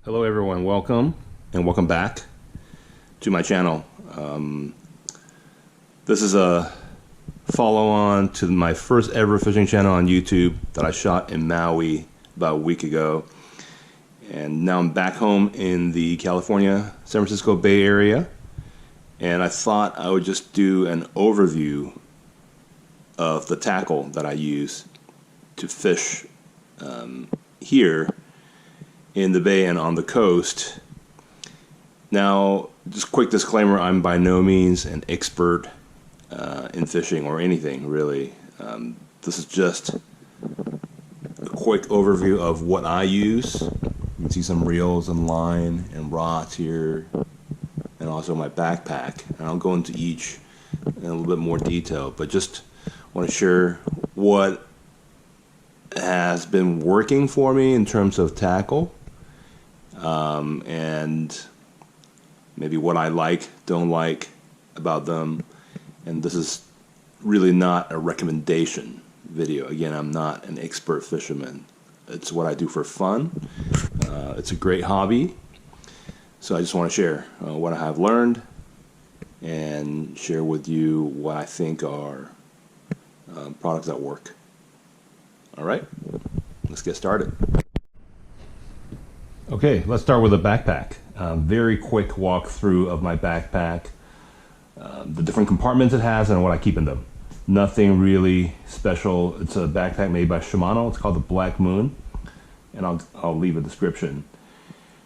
Hello everyone, welcome and welcome back to my channel. This is a follow-on to my first ever fishing channel on YouTube that I shot in Maui about a week ago. And now I'm back home in the California, San Francisco Bay Area. And I thought I would just do an overview of the tackle that I use to fish here in the bay and on the coast. Now, just quick disclaimer, I'm by no means an expert in fishing or anything really. This is just a quick overview of what I use. You can see some reels and line and rods here, and also my backpack. And I'll go into each in a little bit more detail, but just want to share what has been working for me in terms of tackle, and maybe what I like, don't like about them. And this is really not a recommendation video. Again, I'm not an expert fisherman. It's what I do for fun. It's a great hobby. So I just want to share what I have learned and share with you what I think are products that work. All right, let's get started. Okay, let's start with a backpack. Very quick walkthrough of my backpack, the different compartments it has and what I keep in them. Nothing really special. It's a backpack made by Shimano. It's called the Black Moon, and I'll leave a description.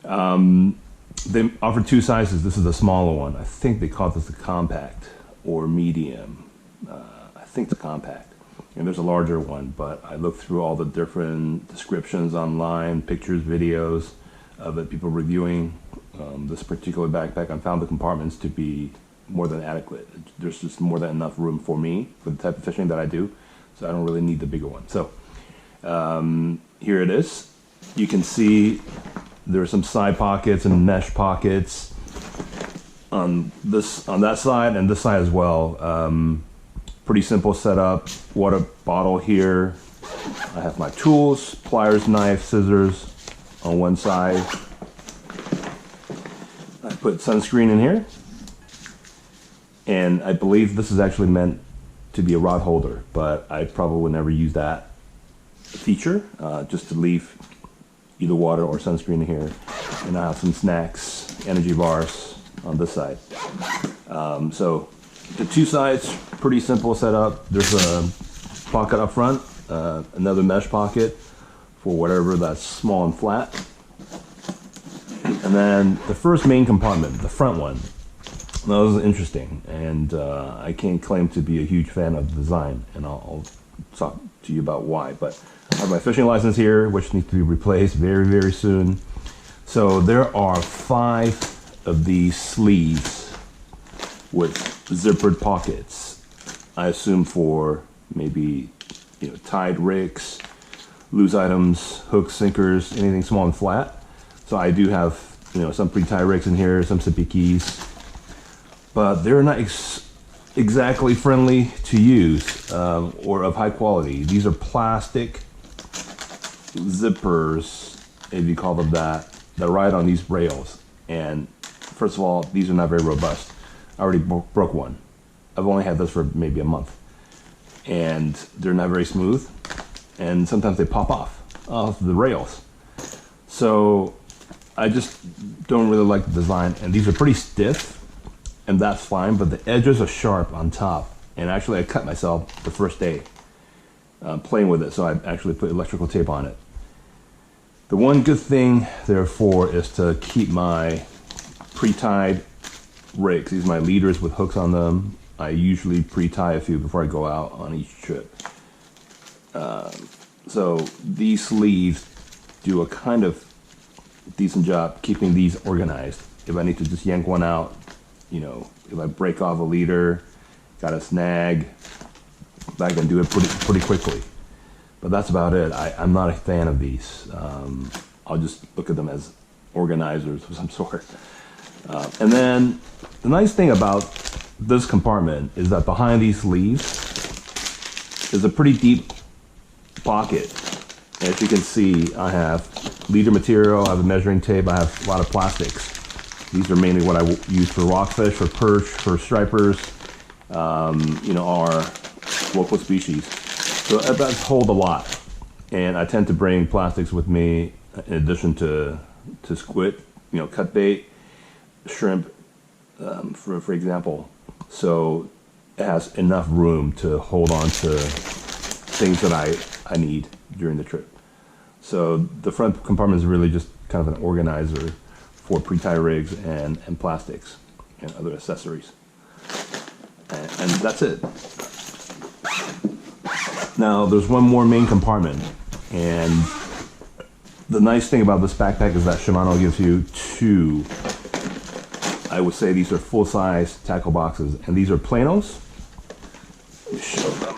They offer two sizes. This is the smaller one. I think they call this the compact or medium. I think the compact. And there's a larger one, but I looked through all the different descriptions online, pictures, videos of it, people reviewing this particular backpack, and found the compartments to be more than adequate. There's just more than enough room for me for the type of fishing that I do, so I don't really need the bigger one. So here it is. You can see there are some side pockets and mesh pockets on that side and this side as well. Pretty simple setup. Water bottle here. I have my tools, pliers, knife, scissors on one side. I put sunscreen in here. And I believe this is actually meant to be a rod holder, but I probably would never use that feature, just to leave either water or sunscreen in here. And I have some snacks, energy bars on this side. So the two sides, pretty simple setup. There's a pocket up front, another mesh pocket for whatever that's small and flat. And then the first main compartment, the front one, that was interesting. And I can't claim to be a huge fan of the design, and I'll talk to you about why. But I have my fishing license here, which needs to be replaced very, very soon. So there are 5 of these sleeves with zippered pockets. I assume for maybe, tied rigs, loose items, hooks, sinkers, anything small and flat. So I do have, some pre-tie rigs in here, some Sabikis, but they're not exactly friendly to use or of high quality. These are plastic zippers, if you call them that ride on these rails. And first of all, these are not very robust. I already broke one. I've only had this for maybe a month, and they're not very smooth, and sometimes they pop off the rails. So I just don't really like the design, and these are pretty stiff, and that's fine, but the edges are sharp on top. And actually I cut myself the first day playing with it, so I actually put electrical tape on it. The one good thing therefore is to keep my pre-tied rigs. These are my leaders with hooks on them. I usually pre-tie a few before I go out on each trip. So these sleeves do a kind of decent job keeping these organized. If I need to just yank one out, if I break off a leader, got a snag, I can do it pretty quickly. But that's about it. I'm not a fan of these. I'll just look at them as organizers of some sort. And then the nice thing about this compartment is that behind these sleeves is a pretty deep pocket. As you can see, I have leader material. I have a measuring tape. I have a lot of plastics. These are mainly what I use for rockfish, for perch, for stripers, our local species. So that does hold a lot. And I tend to bring plastics with me in addition to squid, cut bait, shrimp, for example. So it has enough room to hold on to things that I need during the trip. So the front compartment is really just kind of an organizer for pre-tie rigs and plastics and other accessories. And that's it. Now there's one more main compartment, and the nice thing about this backpack is that Shimano gives you two, I would say these are full-size tackle boxes, and these are planos. Let me show them.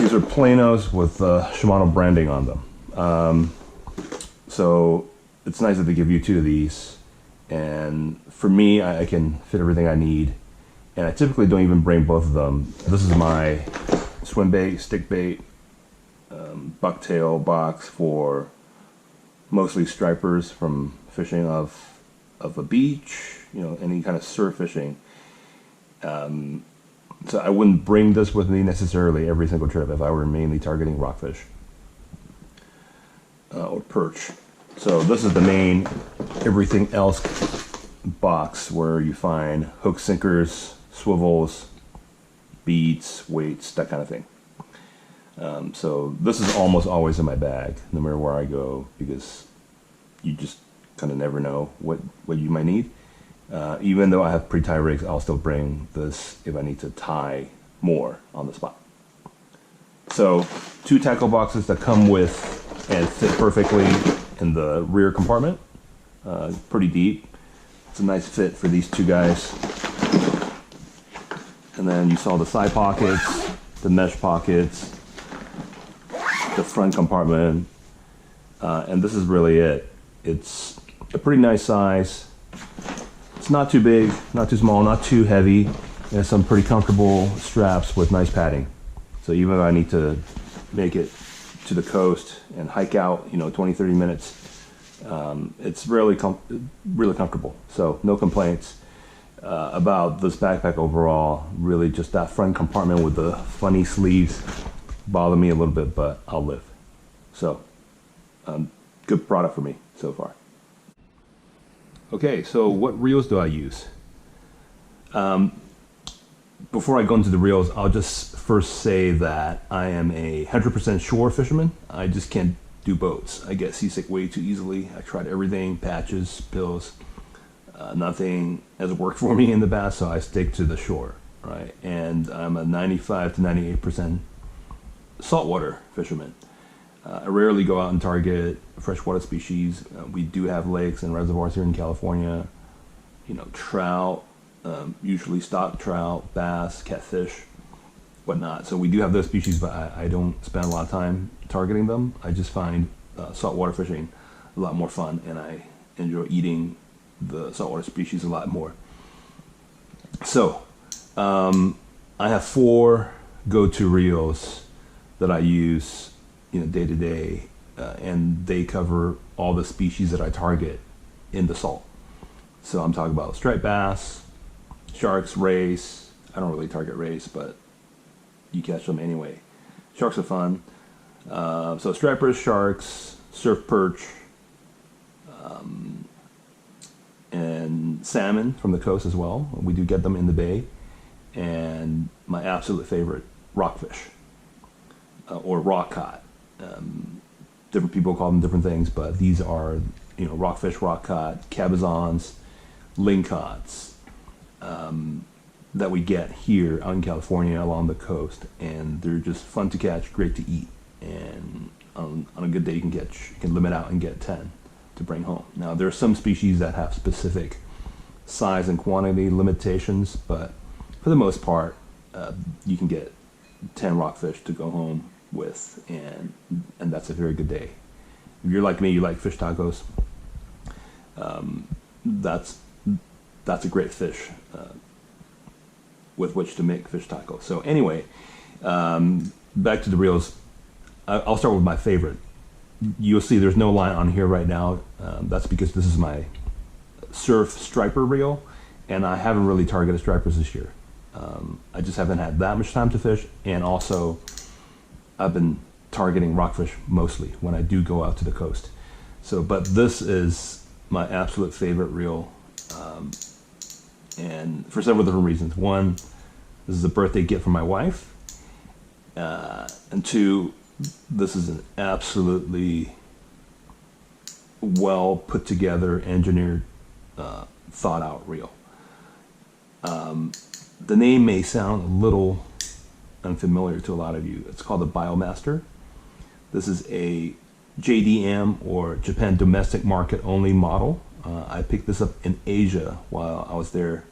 These are planos with Shimano branding on them. So it's nice that they give you two of these, and for me, I can fit everything I need, and I typically don't even bring both of them. This is my swim bait, stick bait, bucktail box for mostly stripers from fishing of a beach, any kind of surf fishing. So I wouldn't bring this with me necessarily every single trip if I were mainly targeting rockfish or perch. So this is the main everything else box where you find hook sinkers, swivels, beads, weights, that kind of thing. So this is almost always in my bag, no matter where I go, because you just kind of never know what you might need. Even though I have pre-tie rigs, I'll still bring this if I need to tie more on the spot. So 2 tackle boxes that come with and fit perfectly in the rear compartment. Pretty deep. It's a nice fit for these 2 guys. And then you saw the side pockets, the mesh pockets, the front compartment, and this is really it. It's a pretty nice size. It's not too big, not too small, not too heavy. It has some pretty comfortable straps with nice padding. So even if I need to make it to the coast and hike out, 20, 30 minutes, it's really comfortable. So no complaints about this backpack overall. Really just that front compartment with the funny sleeves bother me a little bit, but I'll live. So good product for me so far. Okay, so what reels do I use? Before I go into the reels, I'll just first say that I am a 100% shore fisherman. I just can't do boats. I get seasick way too easily. I tried everything, patches, pills. Nothing has worked for me in the past, so I stick to the shore, right? And I'm a 95 to 98% saltwater fisherman. I rarely go out and target freshwater species. We do have lakes and reservoirs here in California. Trout, usually stock trout, bass, catfish, whatnot. So we do have those species, but I don't spend a lot of time targeting them. I just find saltwater fishing a lot more fun, and I enjoy eating the saltwater species a lot more. So I have 4 go-to reels that I use day to day, and they cover all the species that I target in the salt. So I'm talking about striped bass, sharks, rays. I don't really target rays, but you catch them anyway. Sharks are fun. So stripers, sharks, surf perch, and salmon from the coast as well. We do get them in the bay. And my absolute favorite, rockfish, or rock cod. Different people call them different things, but these are, rockfish, rock cod, cabezons, lingcots, that we get here out in California along the coast, and they're just fun to catch, great to eat, and on a good day you can limit out and get 10 to bring home. Now there are some species that have specific size and quantity limitations, but for the most part, you can get 10 rockfish to go home with, and that's a very good day. If you're like me, you like fish tacos, that's a great fish with which to make fish tacos. So anyway, back to the reels. I'll start with my favorite You'll see there's no line on here right now. That's because this is my surf striper reel, and I haven't really targeted stripers this year. I just haven't had that much time to fish, and also I've been targeting rockfish mostly when I do go out to the coast. So, but this is my absolute favorite reel, and for several different reasons. One, this is a birthday gift from my wife, and two, this is an absolutely well put together, engineered, thought out reel. The name may sound a little unfamiliar to a lot of you. It's called the Biomaster. This is a JDM, or Japan Domestic Market Only model. I picked this up in Asia while I was there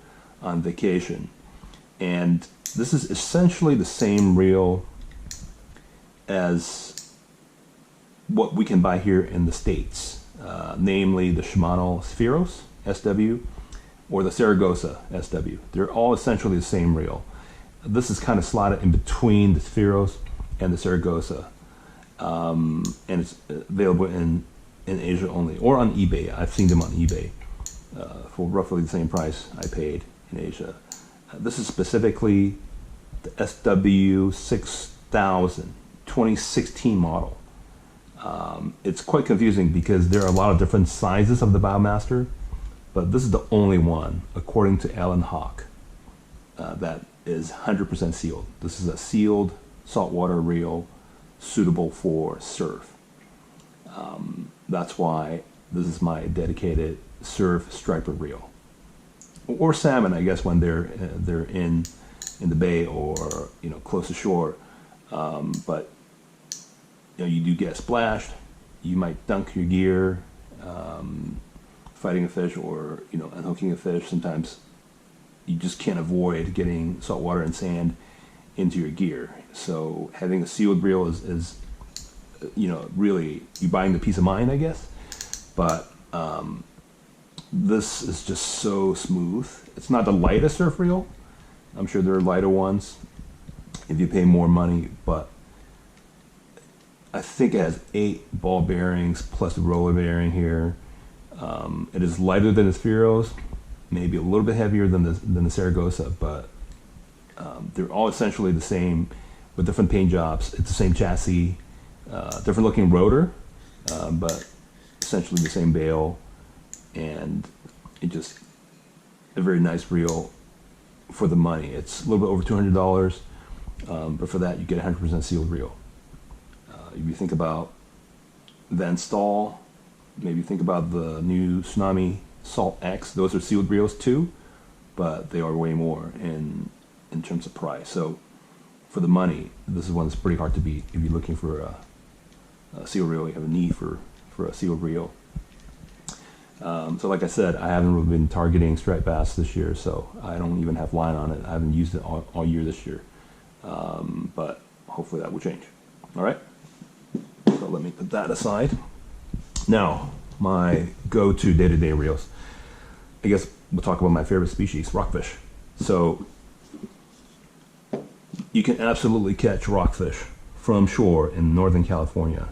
on vacation. And this is essentially the same reel as what we can buy here in the States, namely the Shimano Spheros SW or the Saragosa SW. They're all essentially the same reel. This is kind of slotted in between the Spheros and the Saragosa, and it's available in Asia only, or on eBay. I've seen them on eBay for roughly the same price I paid in Asia. This is specifically the SW6000 2016 model. It's quite confusing because there are a lot of different sizes of the Biomaster, but this is the only one, according to Alan Hawk, that is 100% sealed. This is a sealed saltwater reel suitable for surf. That's why this is my dedicated surf striper reel, or salmon, I guess, when they're in the bay or close to shore. But you do get splashed. You might dunk your gear, fighting a fish or unhooking a fish. Sometimes you just can't avoid getting salt water and sand into your gear. So having a sealed reel is really, you buying the peace of mind, I guess. But this is just so smooth. It's not the lightest surf reel. I'm sure there are lighter ones if you pay more money, but I think it has 8 ball bearings plus the roller bearing here. It is lighter than the Spheros, maybe a little bit heavier than the Saragosa, but they're all essentially the same with different paint jobs. It's the same chassis, different looking rotor, but essentially the same bail, and it just a very nice reel for the money. It's a little bit over $200, but for that you get a 100% sealed reel. If you think about Van Staal, maybe think about the new Tsunami Salt X. Those are sealed reels too, but they are way more in terms of price. So for the money, this is one that's pretty hard to beat. If you're looking for a seal reel, you have a need for a seal reel. So like I said, I haven't really been targeting striped bass this year, so I don't even have line on it. I haven't used it all year this year, but hopefully that will change. All right, so let me put that aside. Now, my go-to day-to-day reels. I guess we'll talk about my favorite species, rockfish. So you can absolutely catch rockfish from shore in Northern California,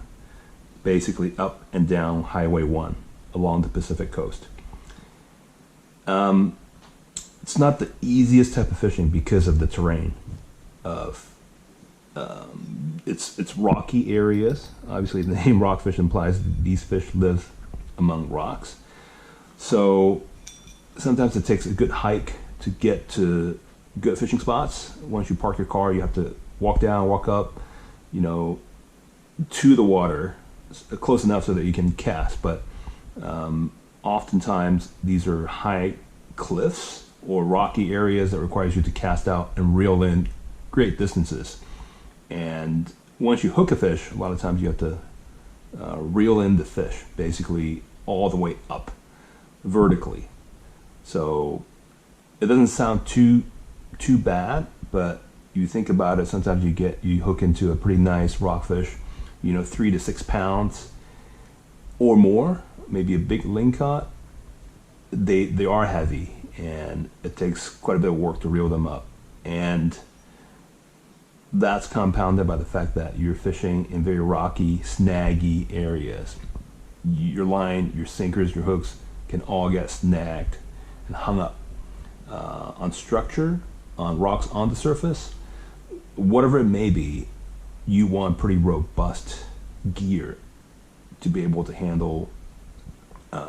basically up and down Highway 1 along the Pacific coast. It's not the easiest type of fishing because of the terrain of it's rocky areas. Obviously the name rockfish implies that these fish live among rocks. So sometimes it takes a good hike to get to good fishing spots. Once you park your car, you have to walk down, walk up, to the water, close enough so that you can cast. But oftentimes these are high cliffs or rocky areas that requires you to cast out and reel in great distances. And once you hook a fish, a lot of times you have to reel in the fish basically all the way up vertically. So it doesn't sound too bad, but you think about it, sometimes you hook into a pretty nice rockfish, 3 to 6 pounds or more, maybe a big lingcod. They are heavy, and it takes quite a bit of work to reel them up. And that's compounded by the fact that you're fishing in very rocky, snaggy areas. Your line, your sinkers, your hooks can all get snagged and hung up on structure, on rocks on the surface, whatever it may be. You want pretty robust gear to be able to handle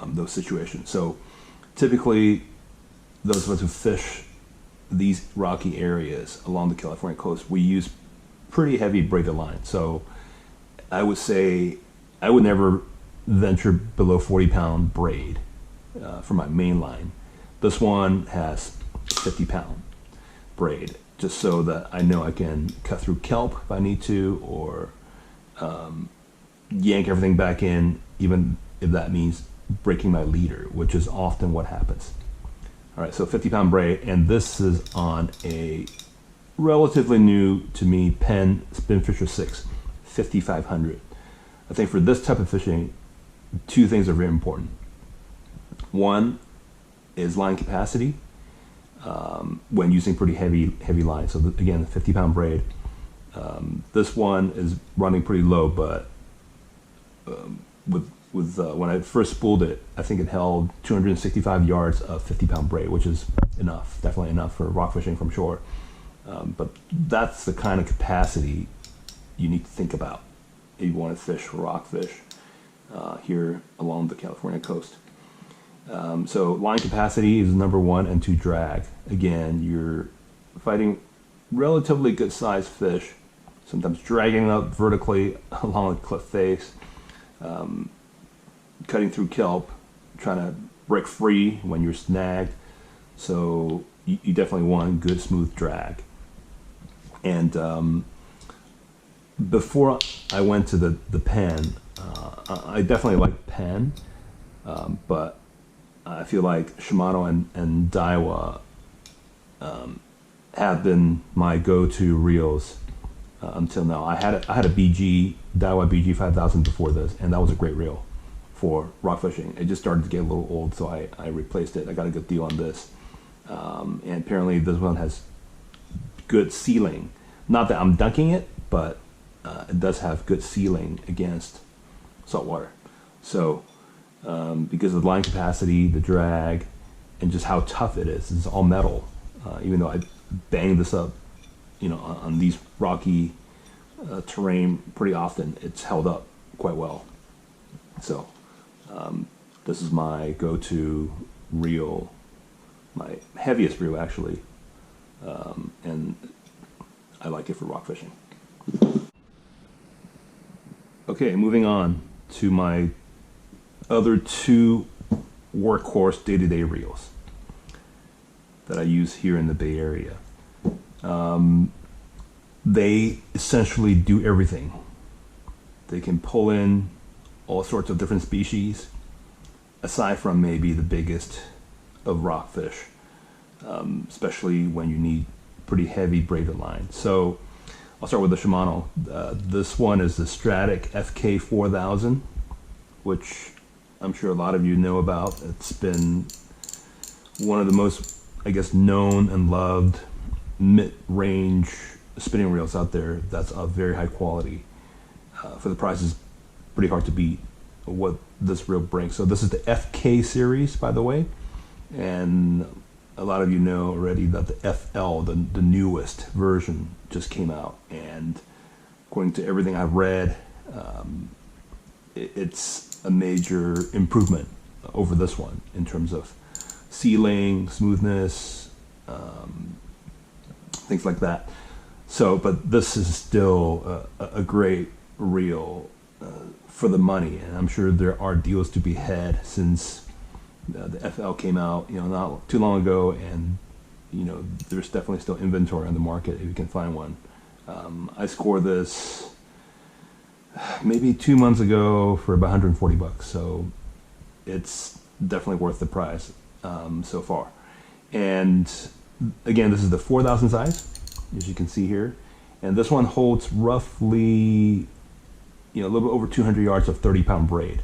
those situations. So typically, those of us who fish these rocky areas along the California coast, we use pretty heavy braided line. So I would say I would never venture below 40-pound braid for my main line. This one has 50-pound braid, just so that I know I can cut through kelp if I need to, or yank everything back in, even if that means breaking my leader, which is often what happens. All right, so 50-pound braid, and this is on a relatively new to me Penn Spinfisher 6 5500. I think for this type of fishing, two things are very important. One is line capacity when using pretty heavy line. So again, 50-pound braid. This one is running pretty low, but with when I first spooled it, I think it held 265 yards of 50-pound braid, which is enough, definitely enough for rock fishing from shore. But that's the kind of capacity you need to think about if you want to fish rock fish here along the California coast. So line capacity is number one, and two, drag. Again, you're fighting relatively good sized fish, sometimes dragging up vertically along a cliff face, cutting through kelp, trying to break free when you're snagged. So you definitely want good smooth drag. And before I went to the Penn, I definitely like Penn, but I feel like Shimano and Daiwa have been my go-to reels until now. I had a Daiwa BG 5000 before this, and that was a great reel for rock fishing. It just started to get a little old, so I replaced it. I got a good deal on this, and apparently this one has good sealing. Not that I'm dunking it, but it does have good sealing against salt water. So because of the line capacity, the drag, and just how tough it is, it's all metal. Even though I bang this up, on these rocky terrain pretty often, it's held up quite well. So this is my go-to reel, my heaviest reel actually, and I like it for rock fishing. Okay, moving on to my other two workhorse day-to-day reels that I use here in the Bay Area. They essentially do everything. They can pull in all sorts of different species, aside from maybe the biggest of rockfish, especially when you need pretty heavy braided line. So I'll start with the Shimano. This one is the Stratic FK4000, which I'm sure a lot of you know about. It's been one of the most, I guess, known and loved mid-range spinning reels out there that's of very high quality. For the price, is pretty hard to beat what this reel brings. So this is the FK series, by the way, and a lot of you know already that the FL, the newest version, just came out, and according to everything I've read, it's a major improvement over this one in terms of sealing, smoothness, things like that. So, but this is still a great reel for the money, and I'm sure there are deals to be had since the FL came out, not too long ago, and there's definitely still inventory on the market if you can find one. I scored this maybe 2 months ago for about $140, so it's definitely worth the price so far. And again, this is the 4000 size, as you can see here, and this one holds roughly a little bit over 200 yards of 30-pound braid.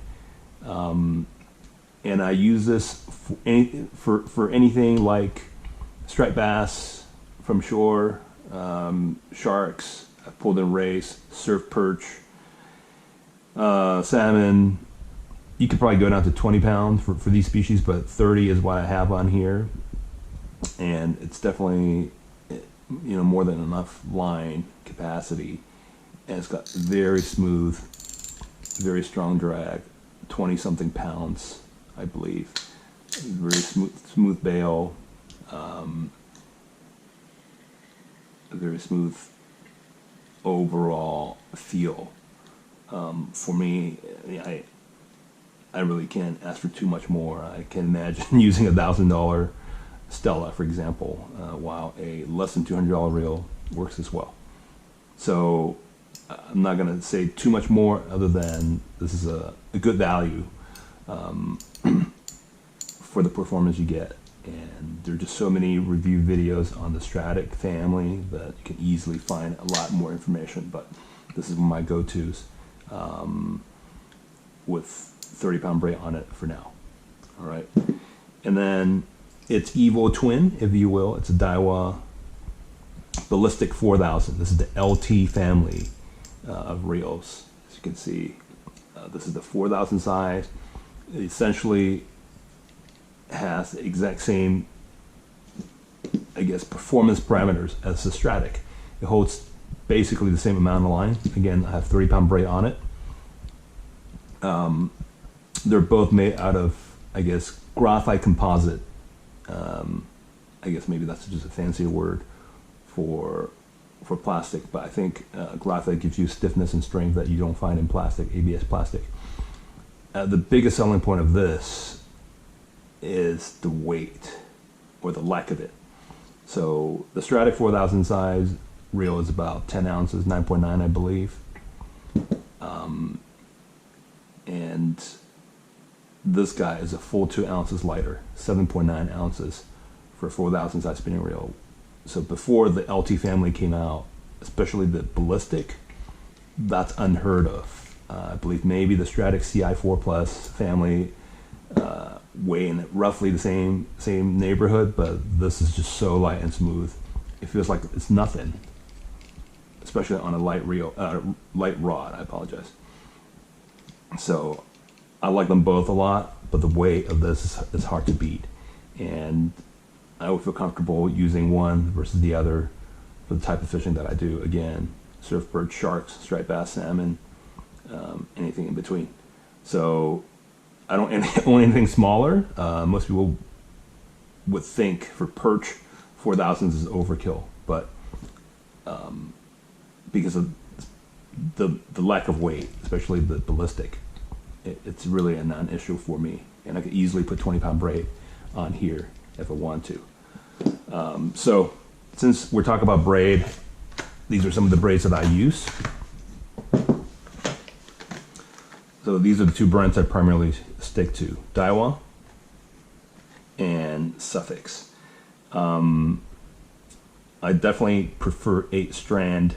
And I use this for anything like striped bass from shore, sharks, I pulled in race, surf perch, salmon. You could probably go down to 20 pounds for these species, but 30 is what I have on here. And it's definitely, more than enough line capacity. And it's got very smooth, very strong drag, 20 something pounds, I believe. Very smooth bail, a very smooth overall feel. For me, I really can't ask for too much more. I can imagine using $1,000 Stella, for example, while a less than $200 reel works as well. So I'm not going to say too much more other than this is a good value for the performance you get. And there are just so many review videos on the Stradic family that you can easily find a lot more information. But this is one of my go-tos with 30-pound braid on it for now. All right. And then it's Evo Twin, if you will. It's a Daiwa Ballistic 4000. This is the LT family of reels. As you can see, this is the 4000 size. It essentially has the exact same, performance parameters as the Stradic. It holds basically the same amount of line. Again, I have 30-pound braid on it. They're both made out of, graphite composite. Maybe that's just a fancier word for plastic, but I think graphite gives you stiffness and strength that you don't find in plastic, ABS plastic. The biggest selling point of this is the weight, or the lack of it. So the Stradic 4000 size reel is about 10 ounces, 9.9 I believe. And this guy is a full 2 ounces lighter, 7.9 ounces for a 4000 size spinning reel. So before the LT family came out, especially the Ballistic, that's unheard of. I believe maybe the Stradic CI4 Plus family weigh in roughly the same neighborhood, but this is just so light and smooth. It feels like it's nothing, especially on a light rod. I apologize. So I like them both a lot, but the weight of this is hard to beat, and I would feel comfortable using one versus the other for the type of fishing that I do. Again, surf perch, sharks, striped bass, salmon, anything in between. So I don't own anything smaller. Most people would think for perch, 4000s is overkill, but because of the lack of weight, especially the Ballistic, it's really a non-issue for me, and I could easily put 20-pound braid on here if I want to. So since we're talking about braid, these are some of the braids that I use. So these are the two brands I primarily stick to: Daiwa and Suffix. I definitely prefer 8-strand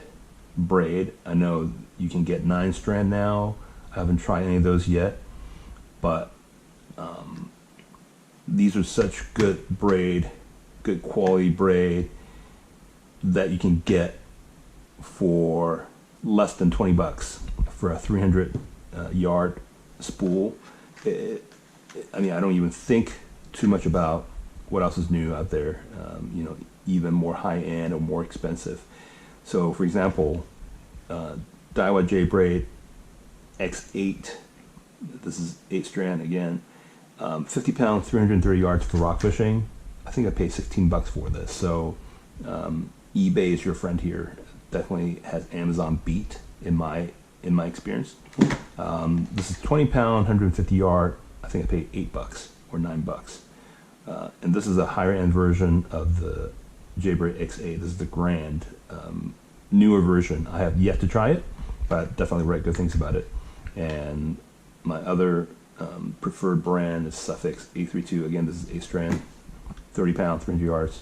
braid. I know you can get 9-strand now. I haven't tried any of those yet, but these are such good braid, good quality braid, that you can get for less than $20 for a 300 yard spool. I don't even think too much about what else is new out there, even more high-end or more expensive. So for example, Daiwa J-Braid X8, this is 8-strand again, 50 pounds, 330 yards for rock fishing. I think I paid $16 for this. So eBay is your friend here. Definitely has Amazon beat in my experience. This is 20 pound, 150 yard. I think I paid $8 or $9. And this is a higher end version of the J-Braid X8. This is the Grand, newer version. I have yet to try it, but definitely read good things about it. And my other preferred brand is Suffix A32. Again, this is 8-strand, 30 pound, 300 yards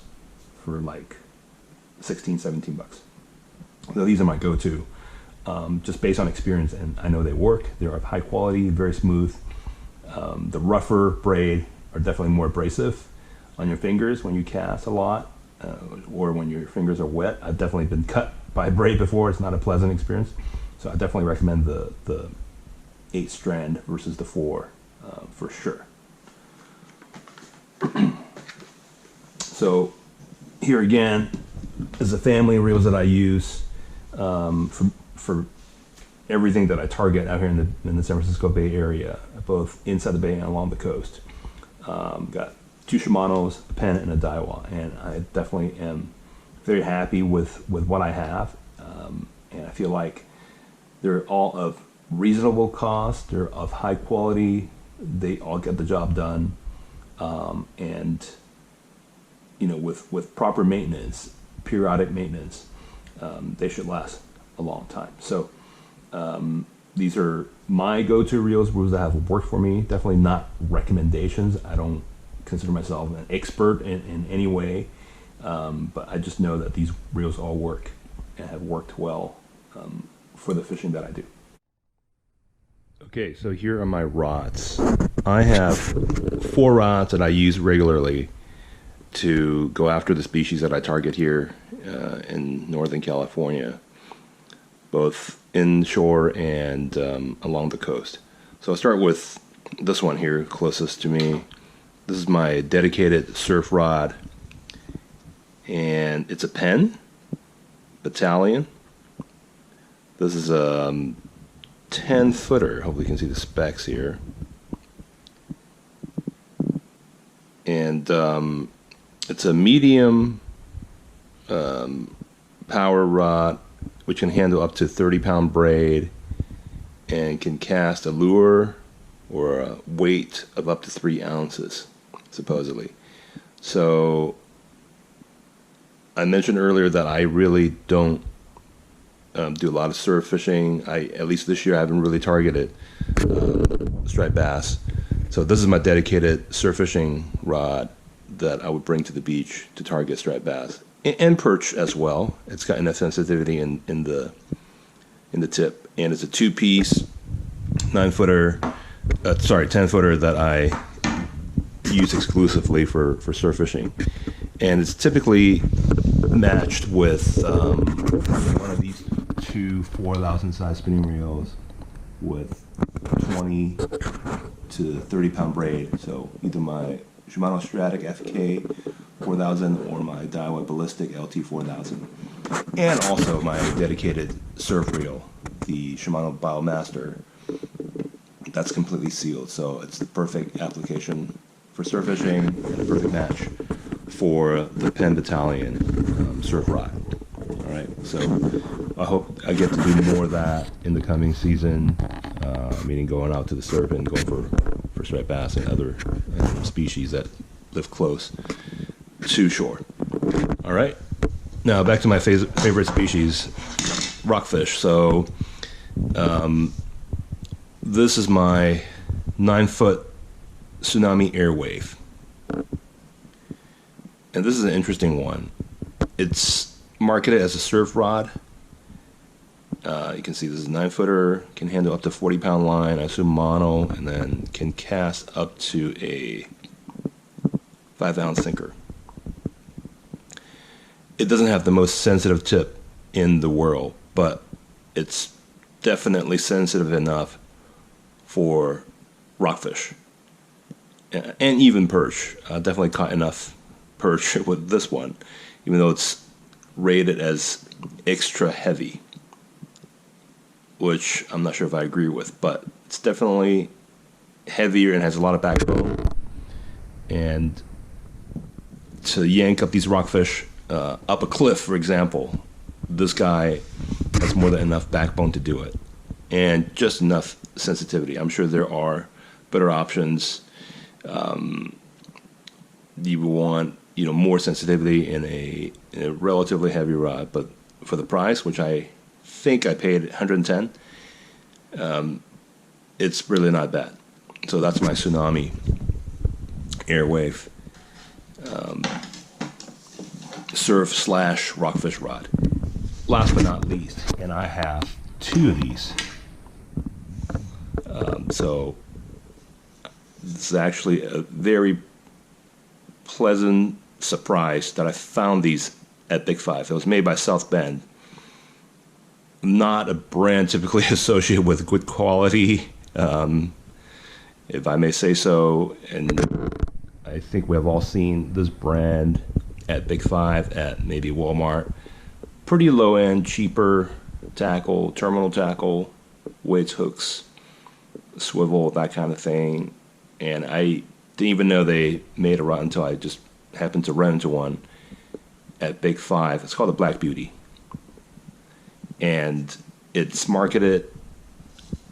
for like $16, $17. So these are my go-to, just based on experience, and I know they work. They're of high quality, very smooth. The rougher braid are definitely more abrasive on your fingers when you cast a lot, or when your fingers are wet. I've definitely been cut by braid before, it's not a pleasant experience. So I definitely recommend the 8 strand versus the 4 for sure. So here again is the family of reels that I use for everything that I target out here in the San Francisco Bay Area, both inside the bay and along the coast. Got 2 Shimano's, a Penn, and a Daiwa, and I definitely am very happy with what I have, and I feel like they're all of reasonable cost, they're of high quality, they all get the job done, and you know, with proper maintenance, periodic maintenance, they should last a long time. So these are my go-to reels that have worked for me. Definitely not recommendations. I don't consider myself an expert in any way, but I just know that these reels all work and have worked well for the fishing that I do. Okay, so here are my rods. I have 4 rods that I use regularly to go after the species that I target here in Northern California, both inshore and along the coast. So I'll start with this one here, closest to me. This is my dedicated surf rod, and it's a Penn Battalion. This is a 10 footer. Hopefully you can see the specs here. And it's a medium power rod, which can handle up to 30-pound braid and can cast a lure or a weight of up to 3 ounces, supposedly. So I mentioned earlier that I really don't do a lot of surf fishing. At least this year, I haven't really targeted striped bass. So this is my dedicated surf fishing rod that I would bring to the beach to target striped bass and perch as well. It's got enough sensitivity in the tip, and it's a 2-piece 9-footer. 10-footer that I use exclusively for surf fishing, and it's typically matched with one of these 2 4,000 size spinning reels with 20 to 30-pound braid. So either my Shimano Stratic FK 4000 or my Daiwa Ballistic LT 4000, and also my dedicated surf reel, the Shimano Biomaster. That's completely sealed, so it's the perfect application for surf fishing and a perfect match for the Penn Battalion surf rod. All right, so I hope I get to do more of that in the coming season, meaning going out to the surf and going for striped bass and other species that live close to shore. All right, now back to my favorite species, rockfish. So this is my 9-foot Tsunami Airwave, and this is an interesting one. It's marketed as a surf rod. You can see this is a 9-footer, can handle up to 40-pound line, I assume mono, and then can cast up to a 5-ounce sinker. It doesn't have the most sensitive tip in the world, but it's definitely sensitive enough for rockfish and even perch. Definitely caught enough perch with this one, even though it's rated as extra heavy, which I'm not sure if I agree with, but it's definitely heavier and has a lot of backbone. And to yank up these rockfish up a cliff, for example, this guy has more than enough backbone to do it, and just enough sensitivity. I'm sure there are better options. You want more sensitivity in a relatively heavy rod, but for the price, which I think I paid 110, it's really not bad. So that's my Tsunami Airwave surf / rockfish rod. Last but not least, and I have 2 of these. So this is actually a very pleasant surprise that I found these at Big 5. It was made by South Bend, not a brand typically associated with good quality, if I may say so. And I think we have all seen this brand at Big Five, at maybe Walmart. Pretty low end, cheaper tackle, terminal tackle, weights, hooks, swivel, that kind of thing. And I didn't even know they made a rod until I just happened to run into one at Big Five. It's called the Black Beauty. And it's marketed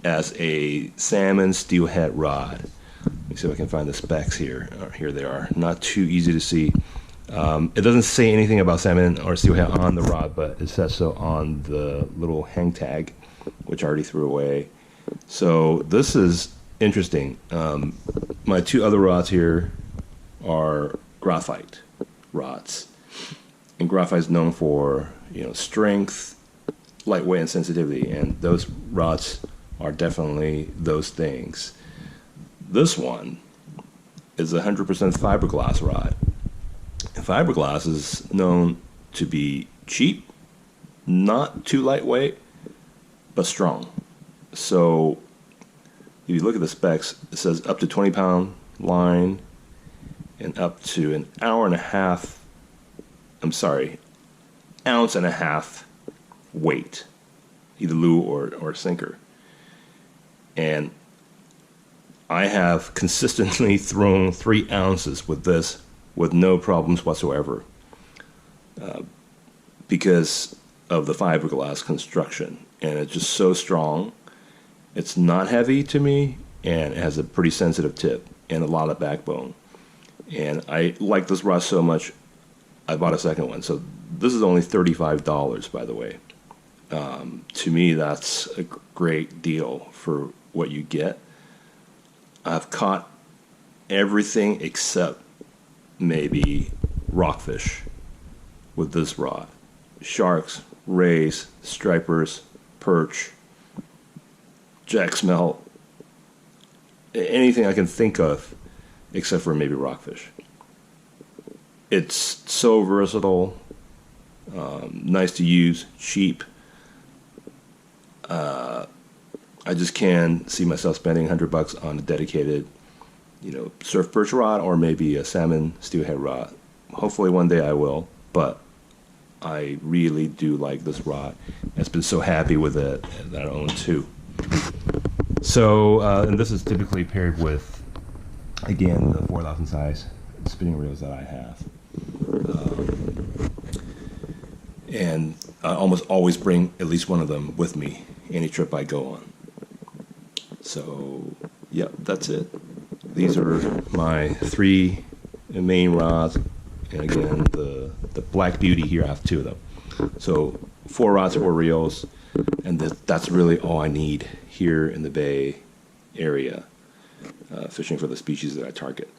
as a salmon steelhead rod. Let me see if I can find the specs here. Here they are. Not too easy to see. It doesn't say anything about salmon or steelhead on the rod, but it says so on the little hang tag, which I already threw away. So this is interesting. My two other rods here are graphite rods. And graphite is known for, strength, lightweight, and sensitivity, and those rods are definitely those things. This one is a 100% fiberglass rod. And fiberglass is known to be cheap, not too lightweight, but strong. So if you look at the specs, it says up to 20-pound line and up to an ounce and a half weight, either lure or sinker. And I have consistently thrown 3 ounces with this with no problems whatsoever, because of the fiberglass construction. And it's just so strong. It's not heavy to me, and it has a pretty sensitive tip and a lot of backbone. And I like this rod so much, I bought a second one. So this is only $35, by the way. To me, that's a great deal for what you get. I've caught everything except maybe rockfish with this rod. Sharks, rays, stripers, perch, jack smelt, anything I can think of except for maybe rockfish. It's so versatile, nice to use, cheap. I just can't see myself spending $100 on a dedicated, surf perch rod or maybe a salmon steelhead rod. Hopefully one day I will, but I really do like this rod. I've been so happy with it that I own 2. So, and this is typically paired with, again, the 4,000 size spinning reels that I have. And I almost always bring at least one of them with me any trip I go on. So, yep, that's it. These are my 3 main rods. And again, the Black Beauty here, I have 2 of them. So 4 rods, 4 reels, and that's really all I need here in the Bay Area, fishing for the species that I target.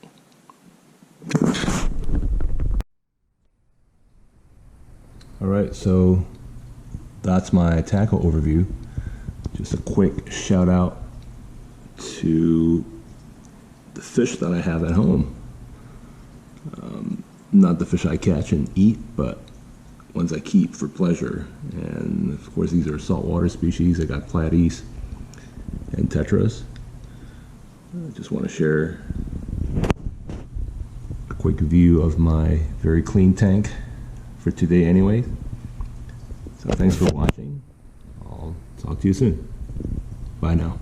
All right, so that's my tackle overview. Just a quick shout out to the fish that I have at home. Not the fish I catch and eat, but ones I keep for pleasure. And of course, these are saltwater species. I got platies and tetras. I just want to share a quick view of my very clean tank for today anyway. So thanks for watching. I'll talk to you soon. Bye now.